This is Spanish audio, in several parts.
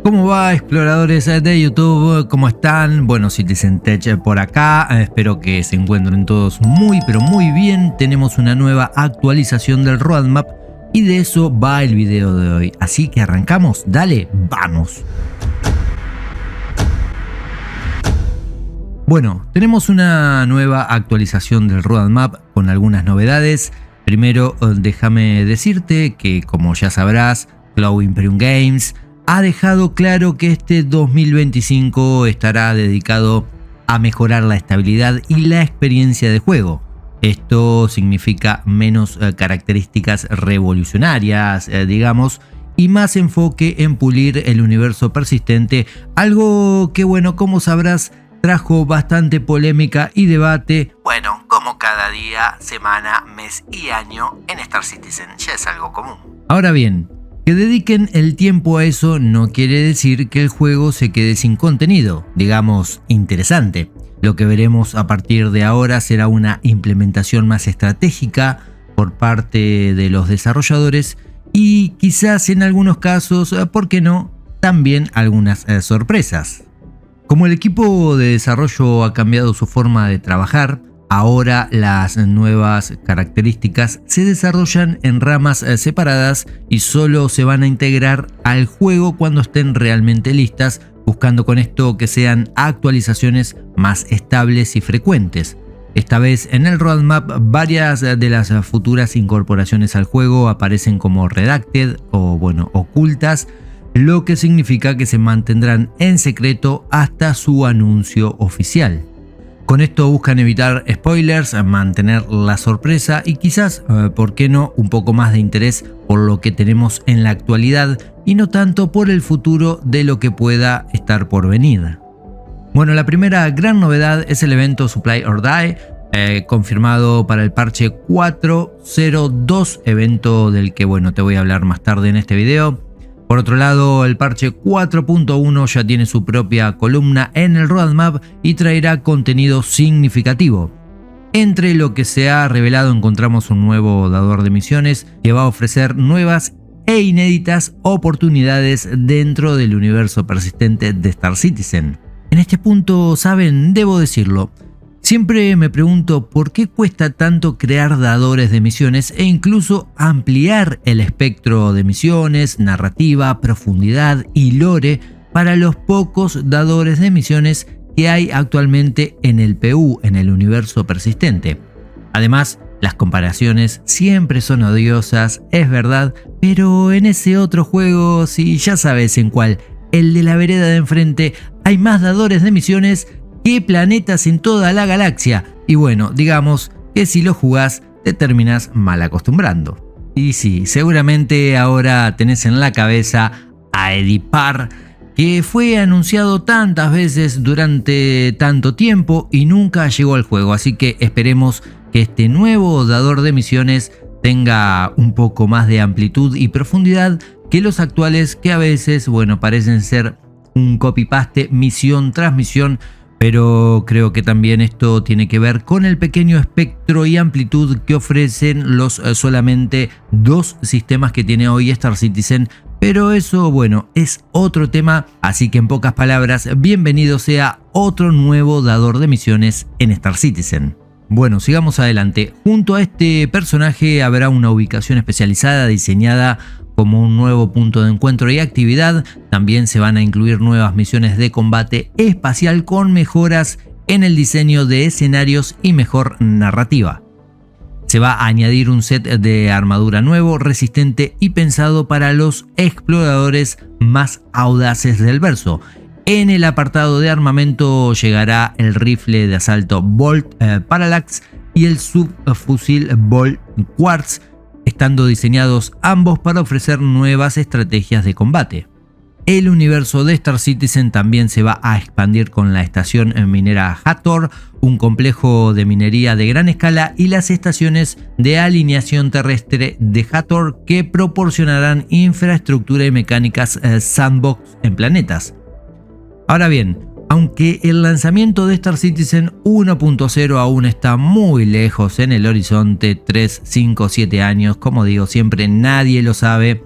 ¿Cómo va, exploradores de YouTube? ¿Cómo están? Bueno, Citizen Tech por acá. Espero que se encuentren todos muy pero muy bien. Tenemos una nueva actualización del roadmap y de eso va el video de hoy. Así que arrancamos. Dale, vamos. Bueno, tenemos una nueva actualización del roadmap con algunas novedades. Primero, déjame decirte que, como ya sabrás, Cloud Imperium Games ha dejado claro que este 2025 estará dedicado a mejorar la estabilidad y la experiencia de juego. Esto significa menos características revolucionarias, digamos, y más enfoque en pulir el universo persistente, algo que, bueno, como sabrás, trajo bastante polémica y debate, bueno, como cada día, semana, mes y año en Star Citizen, ya es algo común. Ahora bien, que dediquen el tiempo a eso no quiere decir que el juego se quede sin contenido, digamos, interesante. Lo que veremos a partir de ahora será una implementación más estratégica por parte de los desarrolladores y quizás en algunos casos, ¿por qué no?, también algunas sorpresas. Como el equipo de desarrollo ha cambiado su forma de trabajar, ahora las nuevas características se desarrollan en ramas separadas y solo se van a integrar al juego cuando estén realmente listas, buscando con esto que sean actualizaciones más estables y frecuentes. Esta vez en el roadmap varias de las futuras incorporaciones al juego aparecen como redacted o ocultas, lo que significa que se mantendrán en secreto hasta su anuncio oficial. Con esto buscan evitar spoilers, mantener la sorpresa y quizás, ¿por qué no?, un poco más de interés por lo que tenemos en la actualidad y no tanto por el futuro de lo que pueda estar por venir. Bueno, la primera gran novedad es el evento Supply or Die, confirmado para el parche 4.0.2, evento del que, te voy a hablar más tarde en este video. Por otro lado, el parche 4.1 ya tiene su propia columna en el roadmap y traerá contenido significativo. Entre lo que se ha revelado encontramos un nuevo dador de misiones que va a ofrecer nuevas e inéditas oportunidades dentro del universo persistente de Star Citizen. En este punto, saben, debo decirlo, siempre me pregunto por qué cuesta tanto crear dadores de misiones e incluso ampliar el espectro de misiones, narrativa, profundidad y lore para los pocos dadores de misiones que hay actualmente en el PU, en el universo persistente. Además, las comparaciones siempre son odiosas, es verdad, pero en ese otro juego, si ya sabes en cuál, el de la vereda de enfrente, hay más dadores de misiones que planetas en toda la galaxia. Y digamos que si lo jugás te terminás mal acostumbrando. Y sí, seguramente ahora tenés en la cabeza a Edipar, que fue anunciado tantas veces durante tanto tiempo y nunca llegó al juego. Así que esperemos que este nuevo dador de misiones tenga un poco más de amplitud y profundidad que los actuales, que a veces, parecen ser un copy-paste misión tras misión. Pero creo que también esto tiene que ver con el pequeño espectro y amplitud que ofrecen los solamente dos sistemas que tiene hoy Star Citizen. Pero eso, es otro tema, así que en pocas palabras, bienvenido sea otro nuevo dador de misiones en Star Citizen. Bueno, sigamos adelante. Junto a este personaje habrá una ubicación especializada diseñada como un nuevo punto de encuentro y actividad. También se van a incluir nuevas misiones de combate espacial con mejoras en el diseño de escenarios y mejor narrativa. Se va a añadir un set de armadura nuevo, resistente y pensado para los exploradores más audaces del verso. En el apartado de armamento llegará el rifle de asalto Bolt Parallax y el subfusil Bolt Quartz, estando diseñados ambos para ofrecer nuevas estrategias de combate. El universo de Star Citizen también se va a expandir con la estación minera Hathor, un complejo de minería de gran escala, y las estaciones de alineación terrestre de Hathor, que proporcionarán infraestructura y mecánicas sandbox en planetas. Ahora bien, aunque el lanzamiento de Star Citizen 1.0 aún está muy lejos en el horizonte, 3, 5, 7 años, como digo siempre, nadie lo sabe,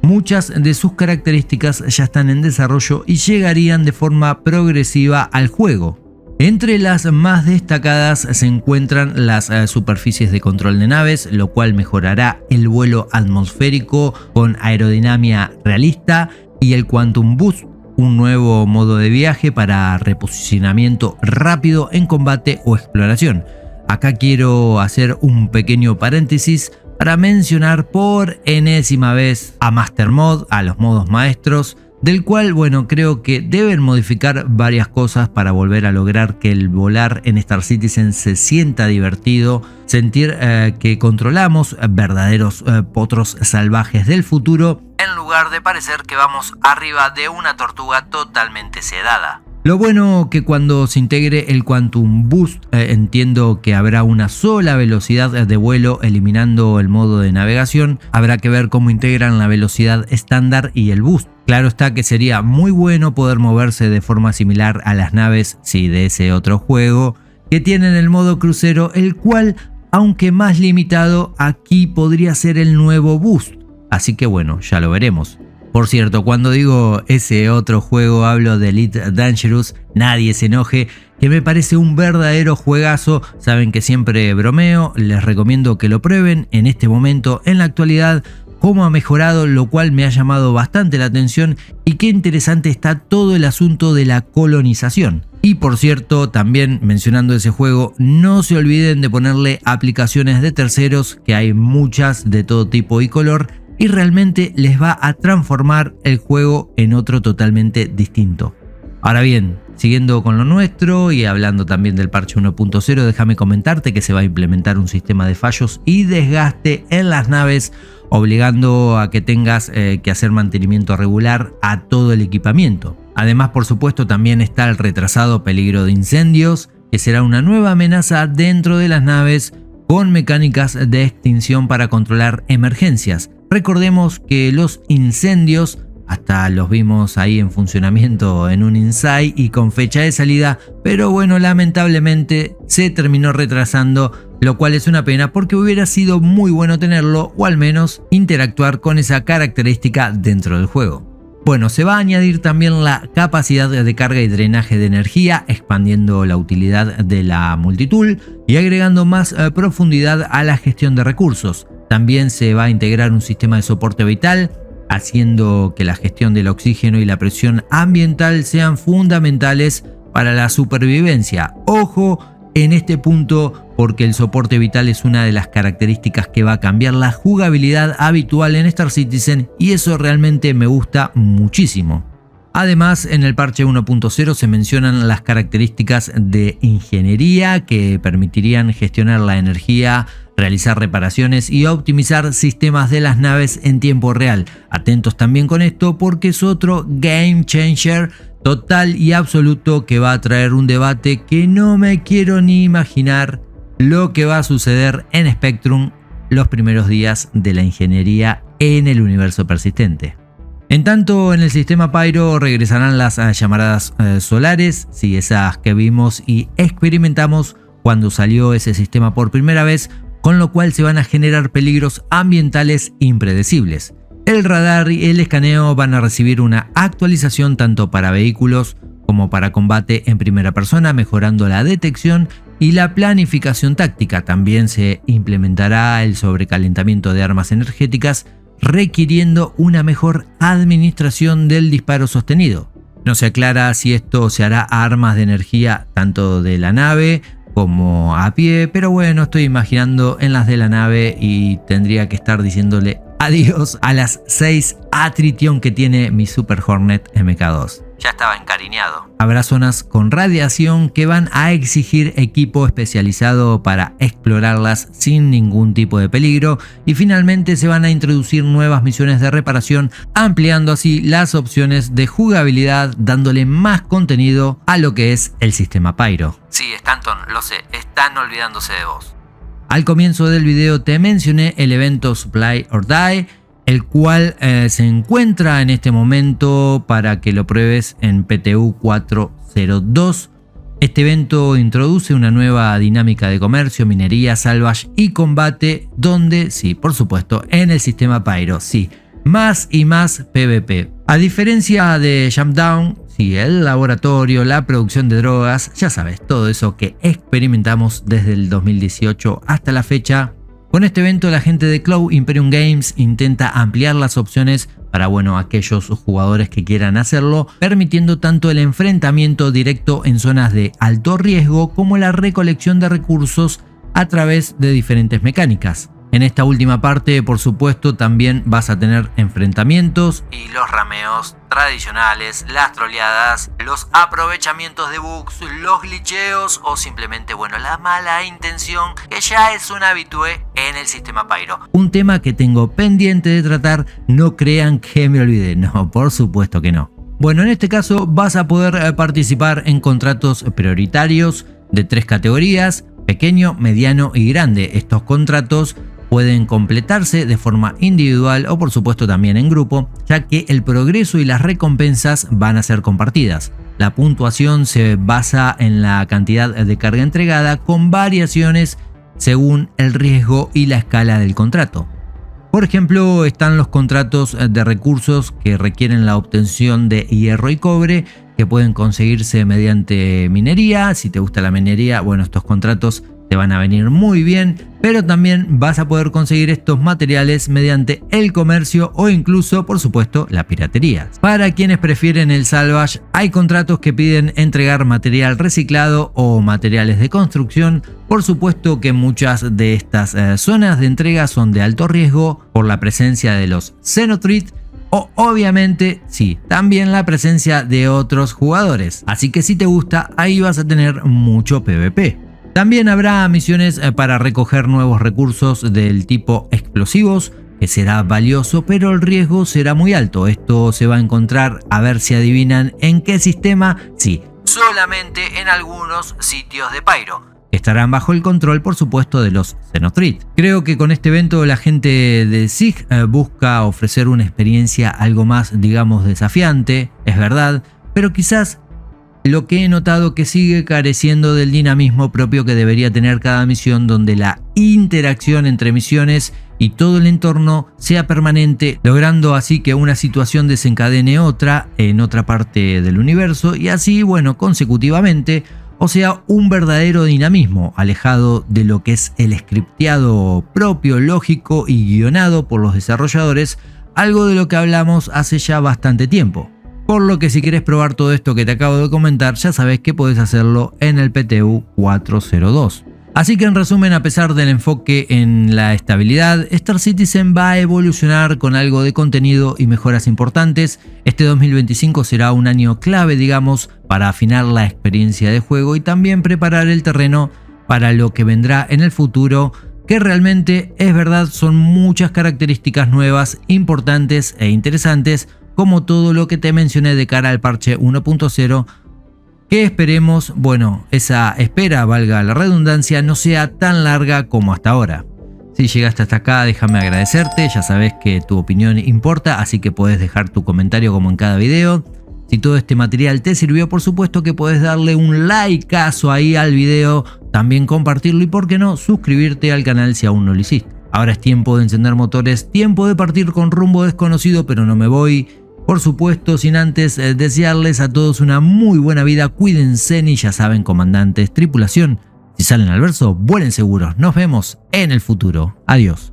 Muchas de sus características ya están en desarrollo y llegarían de forma progresiva al juego. Entre las más destacadas se encuentran las superficies de control de naves, lo cual mejorará el vuelo atmosférico con aerodinámica realista, y el Quantum Boost, un nuevo modo de viaje para reposicionamiento rápido en combate o exploración. Acá quiero hacer un pequeño paréntesis para mencionar por enésima vez a Master Mod, a los modos maestros, del cual, bueno, creo que deben modificar varias cosas para volver a lograr que el volar en Star Citizen se sienta divertido, sentir que controlamos verdaderos potros salvajes del futuro, en lugar de parecer que vamos arriba de una tortuga totalmente sedada. Lo bueno que cuando se integre el Quantum Boost, entiendo que habrá una sola velocidad de vuelo eliminando el modo de navegación. Habrá que ver cómo integran la velocidad estándar y el boost. Claro está que sería muy bueno poder moverse de forma similar a las naves, sí, de ese otro juego, que tienen el modo crucero, el cual, aunque más limitado, aquí podría ser el nuevo boost. Así que bueno, ya lo veremos. Por cierto, cuando digo ese otro juego hablo de Elite Dangerous, nadie se enoje, que me parece un verdadero juegazo. Saben que siempre bromeo, les recomiendo que lo prueben en este momento, en la actualidad, cómo ha mejorado, lo cual me ha llamado bastante la atención, y qué interesante está todo el asunto de la colonización. Y por cierto, también mencionando ese juego, no se olviden de ponerle aplicaciones de terceros, que hay muchas de todo tipo y color, y realmente les va a transformar el juego en otro totalmente distinto. Ahora bien, siguiendo con lo nuestro y hablando también del parche 1.0, déjame comentarte que se va a implementar un sistema de fallos y desgaste en las naves, obligando a que tengas que hacer mantenimiento regular a todo el equipamiento. Además, por supuesto, también está el retrasado peligro de incendios, que será una nueva amenaza dentro de las naves con mecánicas de extinción para controlar emergencias. Recordemos que los incendios, hasta los vimos ahí en funcionamiento en un Inside y con fecha de salida, pero bueno, lamentablemente se terminó retrasando, lo cual es una pena porque hubiera sido muy bueno tenerlo, o al menos interactuar con esa característica dentro del juego. Bueno, se va a añadir también la capacidad de carga y drenaje de energía, expandiendo la utilidad de la multitool y agregando más profundidad a la gestión de recursos. También se va a integrar un sistema de soporte vital, haciendo que la gestión del oxígeno y la presión ambiental sean fundamentales para la supervivencia. Ojo en este punto, porque el soporte vital es una de las características que va a cambiar la jugabilidad habitual en Star Citizen, y eso realmente me gusta muchísimo. Además, en el parche 1.0 se mencionan las características de ingeniería que permitirían gestionar la energía, realizar reparaciones y optimizar sistemas de las naves en tiempo real. Atentos también con esto, porque es otro game changer total y absoluto que va a traer un debate que no me quiero ni imaginar lo que va a suceder en Spectrum los primeros días de la ingeniería en el universo persistente. En tanto, en el sistema Pyro regresarán las llamaradas solares, sí, esas que vimos y experimentamos cuando salió ese sistema por primera vez, con lo cual se van a generar peligros ambientales impredecibles. El radar y el escaneo van a recibir una actualización tanto para vehículos como para combate en primera persona, mejorando la detección y la planificación táctica. También se implementará el sobrecalentamiento de armas energéticas, requiriendo una mejor administración del disparo sostenido. No se aclara si esto se hará a armas de energía tanto de la nave como a pie, pero bueno, estoy imaginando en las de la nave y tendría que estar diciéndole adiós a las 6 Attrition que tiene mi Super Hornet MK2. Ya estaba encariñado. Habrá zonas con radiación que van a exigir equipo especializado para explorarlas sin ningún tipo de peligro, y finalmente se van a introducir nuevas misiones de reparación, ampliando así las opciones de jugabilidad, dándole más contenido a lo que es el sistema Pyro. Sí, Stanton, lo sé, están olvidándose de vos. Al comienzo del video te mencioné el evento Supply or Die, el cual se encuentra en este momento para que lo pruebes en PTU 402. Este evento introduce una nueva dinámica de comercio, minería, salvage y combate, donde, sí, por supuesto, en el sistema Pyro, sí, más y más PvP. A diferencia de Jumpdown, sí, el laboratorio, la producción de drogas, ya sabes, todo eso que experimentamos desde el 2018 hasta la fecha. Con este evento la gente de Cloud Imperium Games intenta ampliar las opciones para aquellos jugadores que quieran hacerlo, permitiendo tanto el enfrentamiento directo en zonas de alto riesgo como la recolección de recursos a través de diferentes mecánicas. En esta última parte, por supuesto, también vas a tener enfrentamientos y los rameos tradicionales, las troleadas, los aprovechamientos de bugs, los glitcheos o simplemente, la mala intención que ya es un habitué en el sistema Pyro. Un tema que tengo pendiente de tratar, no crean que me olvidé, no, por supuesto que no. Bueno, en este caso vas a poder participar en contratos prioritarios de 3 categorías, pequeño, mediano y grande. Estos contratos pueden completarse de forma individual o por supuesto también en grupo, ya que el progreso y las recompensas van a ser compartidas. La puntuación se basa en la cantidad de carga entregada con variaciones según el riesgo y la escala del contrato. Por ejemplo, están los contratos de recursos que requieren la obtención de hierro y cobre, que pueden conseguirse mediante minería. Si te gusta la minería, estos contratos te van a venir muy bien, pero también vas a poder conseguir estos materiales mediante el comercio o incluso, por supuesto, la piratería. Para quienes prefieren el salvage, hay contratos que piden entregar material reciclado o materiales de construcción. Por supuesto que muchas de estas zonas de entrega son de alto riesgo por la presencia de los Xenothreat o obviamente, sí, también la presencia de otros jugadores. Así que si te gusta, ahí vas a tener mucho PvP. También habrá misiones para recoger nuevos recursos del tipo explosivos, que será valioso, pero el riesgo será muy alto. Esto se va a encontrar, a ver si adivinan en qué sistema. Sí, solamente en algunos sitios de Pyro. Estarán bajo el control, por supuesto, de los Xenothreat. Creo que con este evento la gente de SIG busca ofrecer una experiencia algo más, digamos, desafiante, es verdad, pero quizás lo que he notado que sigue careciendo del dinamismo propio que debería tener cada misión, donde la interacción entre misiones y todo el entorno sea permanente, logrando así que una situación desencadene otra en otra parte del universo y así, consecutivamente, o sea, un verdadero dinamismo alejado de lo que es el scripteado propio, lógico y guionado por los desarrolladores, algo de lo que hablamos hace ya bastante tiempo. Por lo que si quieres probar todo esto que te acabo de comentar, ya sabes que puedes hacerlo en el PTU 402. Así que en resumen, a pesar del enfoque en la estabilidad, Star Citizen va a evolucionar con algo de contenido y mejoras importantes. Este 2025 será un año clave, digamos, para afinar la experiencia de juego y también preparar el terreno para lo que vendrá en el futuro, que realmente es verdad, son muchas características nuevas, importantes e interesantes, como todo lo que te mencioné de cara al parche 1.0, que esperemos, esa espera, valga la redundancia, no sea tan larga como hasta ahora. Si llegaste hasta acá, déjame agradecerte, ya sabes que tu opinión importa, así que puedes dejar tu comentario como en cada video. Si todo este material te sirvió, por supuesto que puedes darle un likeazo ahí al video, también compartirlo y por qué no, suscribirte al canal si aún no lo hiciste. Ahora es tiempo de encender motores, tiempo de partir con rumbo desconocido, pero no me voy. Por supuesto, sin antes desearles a todos una muy buena vida, cuídense y ya saben, comandantes, tripulación, si salen al verso, vuelen seguros. Nos vemos en el futuro. Adiós.